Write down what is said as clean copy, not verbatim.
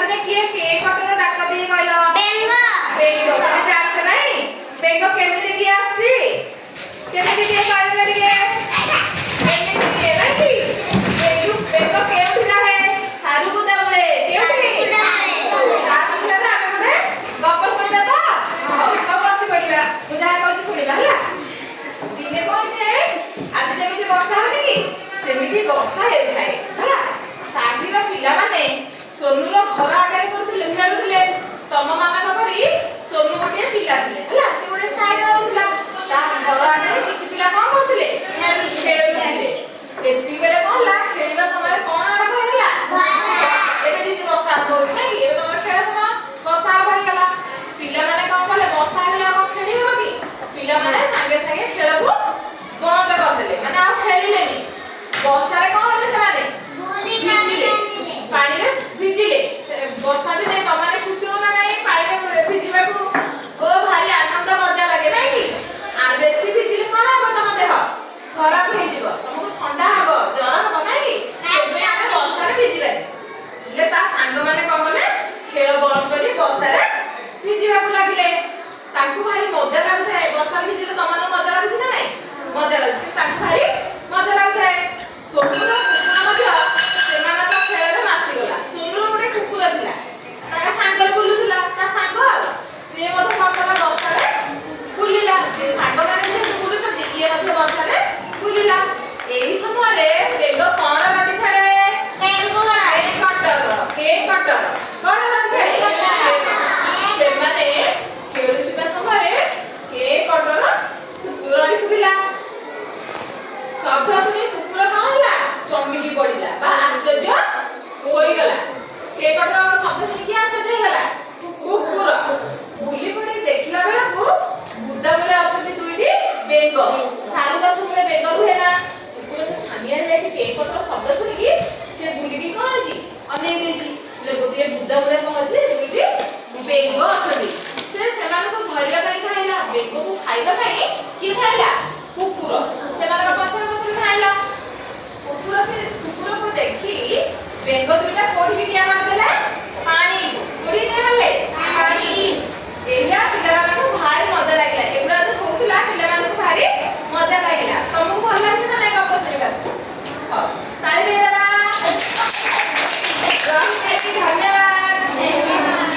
ମାନେ କିଏ କେ କଟର ଡାକ ଦେଇ କହିଲ ବେଙ୍ଗ ତମେ ଜାଣିଛ ନାଇଁ ବେଙ୍ଗ କେମିତି କିଏ ଆସିଛି କେମିତି କିଏ କହିଲେ ଟିକେ କେମିତି କିଏ ନାଇଁ ବେଙ୍ଗ କେଉଁଠି ରହେ ସାରୁକୁ ଦବଳେ କେଉଁଠି ତା ବିଷୟରେ ଆମେ ଗୋଟେ ଗପ ଶୁଣିବା ତ ସବୁ ବସି ପଡ଼ିବା ମୁଁ ଯାହା କହୁଛି ଶୁଣିବା ହେଲା ଦିନେ କହିଲେ ଆଜି ଯେମିତି ବର୍ଷା ହଉନି କି ସେମିତି ବର୍ଷା ହେଉଥାଏ ହେଲା ସାଙ୍ଗିର ପିଲାମାନେ ସୋନୁର ଘର ଆଗରେ କରୁଥିଲେ ଖେଳୁଥିଲେ ତମ ମାନଙ୍କ ପରି ସୋନୁ ଗୋଟିଏ ପିଲା ଥିଲେ ହେଲା ସେ ଗୋଟେ ସାଇରେ ରହୁଥିଲା ତା ଘର ଆଗରେ କିଛି ପିଲା କଣ କରୁଥିଲେ ଖେଳୁଥିଲେ ଏତିକିବେଳେ କଣ ହେଲା ଖେଳିବା ସମୟରେ କଣ ଆରମ୍ଭ ହେଇଗଲା ଏବେ ଯେମିତି ବର୍ଷା ଆରମ୍ଭ ହଉଛି ନାଇଁ ଏବେ ତମର ଖେଳ ସମୟ ବର୍ଷା ଆରମ୍ଭ ହେଇଗଲା ପିଲାମାନେ କଣ କଲେ ବର୍ଷା ହେଲେ ଆଉ କଣ ଖେଳି ହେବ କି ପିଲାମାନେ ସାଙ୍ଗେ ସାଙ୍ଗେ ଖେଳକୁ ବନ୍ଦ କରିଦେଲେ ମାନେ ଆଉ ଖେଳିଲେନି ବର୍ଷାରେ କଣ ହେଲେ ସେମାନେ ଭିଜିଲେ ପାଣିରେ ଭିଜିଲେ ବର୍ଷା ଦିନେ ତମମାନେ ଖୁସି ହଉ ନା ନାଇଁ ପାଣିରେ ଭିଜିବାକୁ ଓ ଭାରି ଆନନ୍ଦ ମଜା ଲାଗେ ନାଇଁ କି ଆଉ ବେଶୀ ଭିଜିଲେ କଣ ହବ ତମ ଦେହ ଖରାପ ହେଇଯିବ ତମକୁ ଥଣ୍ଡା ହବ ଜ୍ୱର ହବ ନାଇଁ କି ସେଥିପାଇଁ ଆମେ ବର୍ଷାରେ ଭିଜିବାନି ହେଲେ ତା ସାଙ୍ଗମାନେ କଣ କଲେ ଖେଳ ବନ୍ଦ କରି ବର୍ଷାରେ ଭିଜିବାକୁ ଲାଗିଲେ ତାଙ୍କୁ ଭାରି ମଜା ଲାଗୁଥାଏ ବର୍ଷାରେ ଭିଜିଲେ ତମମାନଙ୍କୁ ମଜା ଲାଗୁଛି ନା ନାଇଁ ମଜା ଲାଗୁଛି ତାଙ୍କୁ ଭାରି ମଜା ଲାଗୁଥାଏ ସୋନୁର